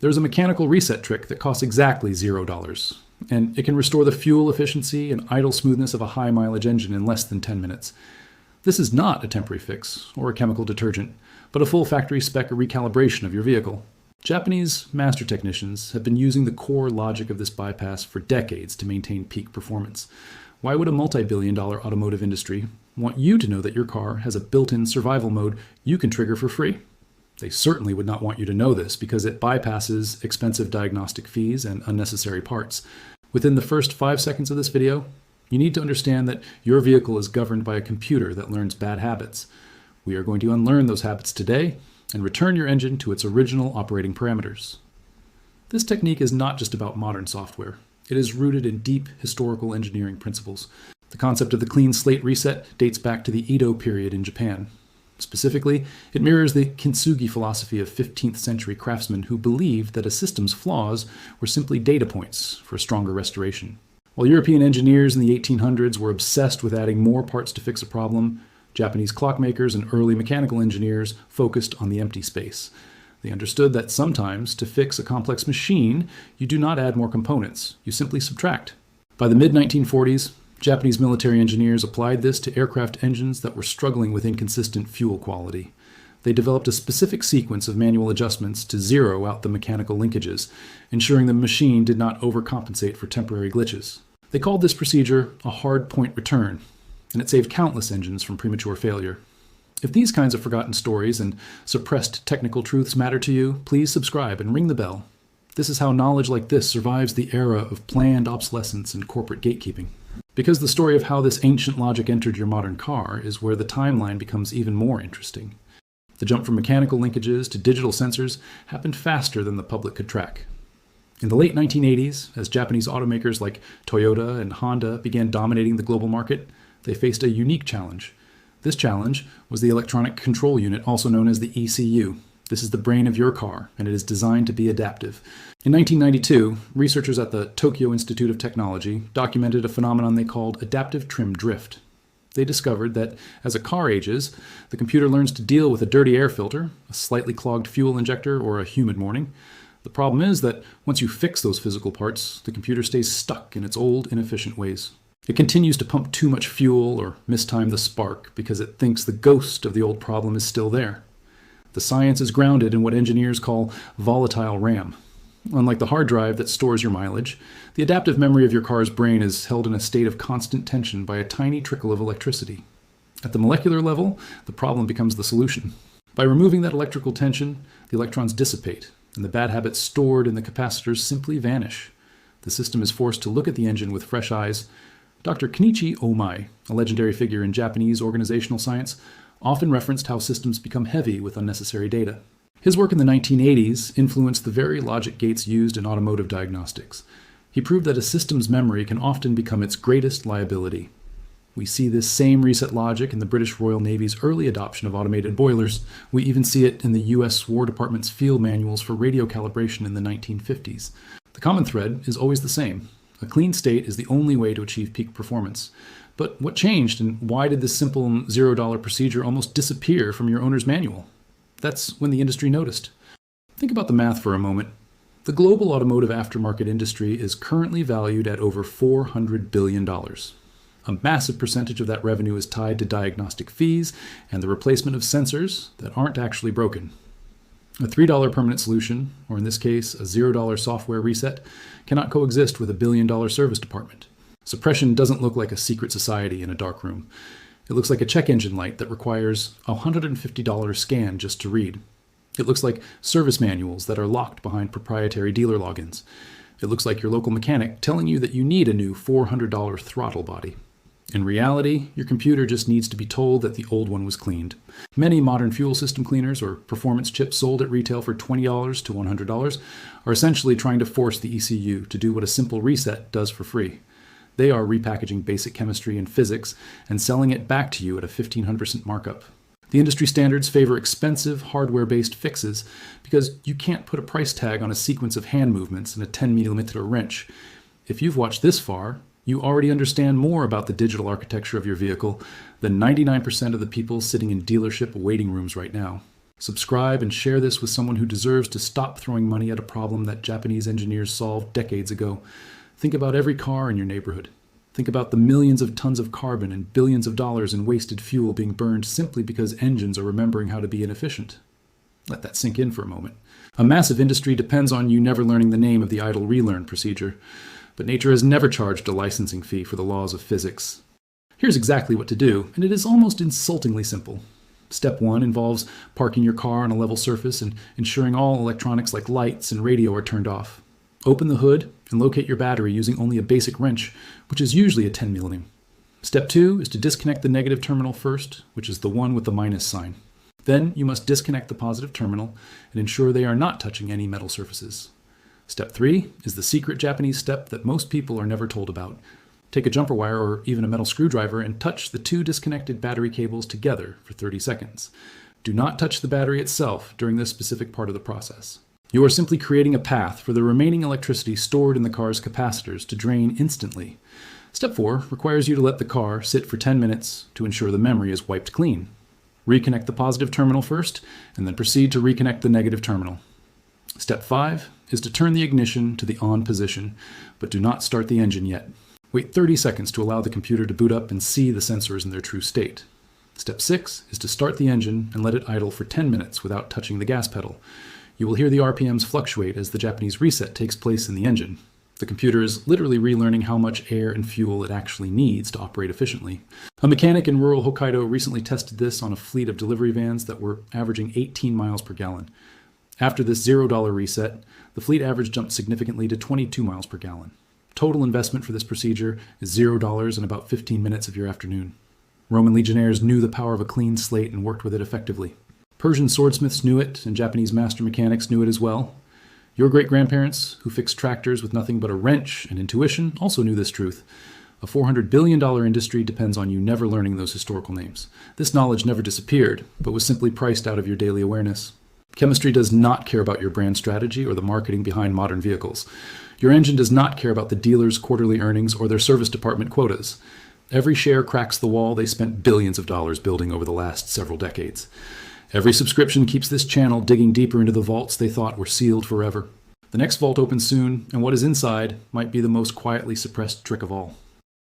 There's a mechanical reset trick that costs exactly $0, and it can restore the fuel efficiency and idle smoothness of a high-mileage engine in less than 10 minutes. This is not a temporary fix or a chemical detergent, but a full factory-spec recalibration of your vehicle. Japanese master technicians have been using the core logic of this bypass for decades to maintain peak performance. Why would a multi-billion-dollar automotive industry want you to know that your car has a built-in survival mode you can trigger for free? They certainly would not want you to know this because it bypasses expensive diagnostic fees and unnecessary parts. Within the first 5 seconds of this video, you need to understand that your vehicle is governed by a computer that learns bad habits. We are going to unlearn those habits today and return your engine to its original operating parameters. This technique is not just about modern software. It is rooted in deep historical engineering principles. The concept of the clean slate reset dates back to the Edo period in Japan. Specifically, it mirrors the Kintsugi philosophy of 15th century craftsmen who believed that a system's flaws were simply data points for a stronger restoration. While European engineers in the 1800s were obsessed with adding more parts to fix a problem, Japanese clockmakers and early mechanical engineers focused on the empty space. They understood that sometimes, to fix a complex machine, you do not add more components, you simply subtract. By the mid-1940s, Japanese military engineers applied this to aircraft engines that were struggling with inconsistent fuel quality. They developed a specific sequence of manual adjustments to zero out the mechanical linkages, ensuring the machine did not overcompensate for temporary glitches. They called this procedure a hard point return, and it saved countless engines from premature failure. If these kinds of forgotten stories and suppressed technical truths matter to you, please subscribe and ring the bell. This is how knowledge like this survives the era of planned obsolescence and corporate gatekeeping. Because the story of how this ancient logic entered your modern car is where the timeline becomes even more interesting. The jump from mechanical linkages to digital sensors happened faster than the public could track. In the late 1980s, as Japanese automakers like Toyota and Honda began dominating the global market, they faced a unique challenge. This challenge was the electronic control unit, also known as the ECU. This is the brain of your car, and it is designed to be adaptive. In 1992, researchers at the Tokyo Institute of Technology documented a phenomenon they called adaptive trim drift. They discovered that as a car ages, the computer learns to deal with a dirty air filter, a slightly clogged fuel injector, or a humid morning. The problem is that once you fix those physical parts, the computer stays stuck in its old, inefficient ways. It continues to pump too much fuel or mistime the spark because it thinks the ghost of the old problem is still there. The science is grounded in what engineers call volatile RAM. Unlike the hard drive that stores your mileage, the adaptive memory of your car's brain is held in a state of constant tension by a tiny trickle of electricity. At the molecular level, the problem becomes the solution. By removing that electrical tension, the electrons dissipate, and the bad habits stored in the capacitors simply vanish. The system is forced to look at the engine with fresh eyes. Dr. Kenichi Omai, a legendary figure in Japanese organizational science, often referenced how systems become heavy with unnecessary data. His work in the 1980s influenced the very logic gates used in automotive diagnostics. He proved that a system's memory can often become its greatest liability. We see this same reset logic in the British Royal Navy's early adoption of automated boilers. We even see it in the U.S. War Department's field manuals for radio calibration in the 1950s. The common thread is always the same. A clean state is the only way to achieve peak performance. But what changed, and why did this simple $0 procedure almost disappear from your owner's manual? That's when the industry noticed. Think about the math for a moment. The global automotive aftermarket industry is currently valued at over $400 billion. A massive percentage of that revenue is tied to diagnostic fees and the replacement of sensors that aren't actually broken. A $3 permanent solution, or in this case, a $0 software reset, cannot coexist with a billion-dollar service department. Suppression doesn't look like a secret society in a dark room. It looks like a check engine light that requires a $150 scan just to read. It looks like service manuals that are locked behind proprietary dealer logins. It looks like your local mechanic telling you that you need a new $400 throttle body. In reality, your computer just needs to be told that the old one was cleaned. Many modern fuel system cleaners or performance chips sold at retail for $20 to $100 are essentially trying to force the ECU to do what a simple reset does for free. They are repackaging basic chemistry and physics and selling it back to you at a 1,500% markup. The industry standards favor expensive, hardware-based fixes because you can't put a price tag on a sequence of hand movements and a 10mm wrench. If you've watched this far, you already understand more about the digital architecture of your vehicle than 99% of the people sitting in dealership waiting rooms right now. Subscribe and share this with someone who deserves to stop throwing money at a problem that Japanese engineers solved decades ago. Think about every car in your neighborhood. Think about the millions of tons of carbon and billions of dollars in wasted fuel being burned simply because engines are remembering how to be inefficient. Let that sink in for a moment. A massive industry depends on you never learning the name of the idle relearn procedure, but nature has never charged a licensing fee for the laws of physics. Here's exactly what to do, and it is almost insultingly simple. Step 1 involves parking your car on a level surface and ensuring all electronics like lights and radio are turned off. Open the hood and locate your battery using only a basic wrench, which is usually a 10mm. Step 2 is to disconnect the negative terminal first, which is the one with the minus sign. Then you must disconnect the positive terminal and ensure they are not touching any metal surfaces. Step 3 is the secret Japanese step that most people are never told about. Take a jumper wire or even a metal screwdriver and touch the two disconnected battery cables together for 30 seconds. Do not touch the battery itself during this specific part of the process. You are simply creating a path for the remaining electricity stored in the car's capacitors to drain instantly. Step 4 requires you to let the car sit for 10 minutes to ensure the memory is wiped clean. Reconnect the positive terminal first, and then proceed to reconnect the negative terminal. Step 5 is to turn the ignition to the on position, but do not start the engine yet. Wait 30 seconds to allow the computer to boot up and see the sensors in their true state. Step 6 is to start the engine and let it idle for 10 minutes without touching the gas pedal. You will hear the RPMs fluctuate as the Japanese reset takes place in the engine. The computer is literally relearning how much air and fuel it actually needs to operate efficiently. A mechanic in rural Hokkaido recently tested this on a fleet of delivery vans that were averaging 18 miles per gallon. After this $0 reset, the fleet average jumped significantly to 22 miles per gallon. Total investment for this procedure is $0 in about 15 minutes of your afternoon. Roman legionnaires knew the power of a clean slate and worked with it effectively. Persian swordsmiths knew it, and Japanese master mechanics knew it as well. Your great-grandparents, who fixed tractors with nothing but a wrench and intuition, also knew this truth. A $400 billion industry depends on you never learning those historical names. This knowledge never disappeared, but was simply priced out of your daily awareness. Chemistry does not care about your brand strategy or the marketing behind modern vehicles. Your engine does not care about the dealer's quarterly earnings or their service department quotas. Every share cracks the wall they spent billions of dollars building over the last several decades. Every subscription keeps this channel digging deeper into the vaults they thought were sealed forever. The next vault opens soon, and what is inside might be the most quietly suppressed trick of all.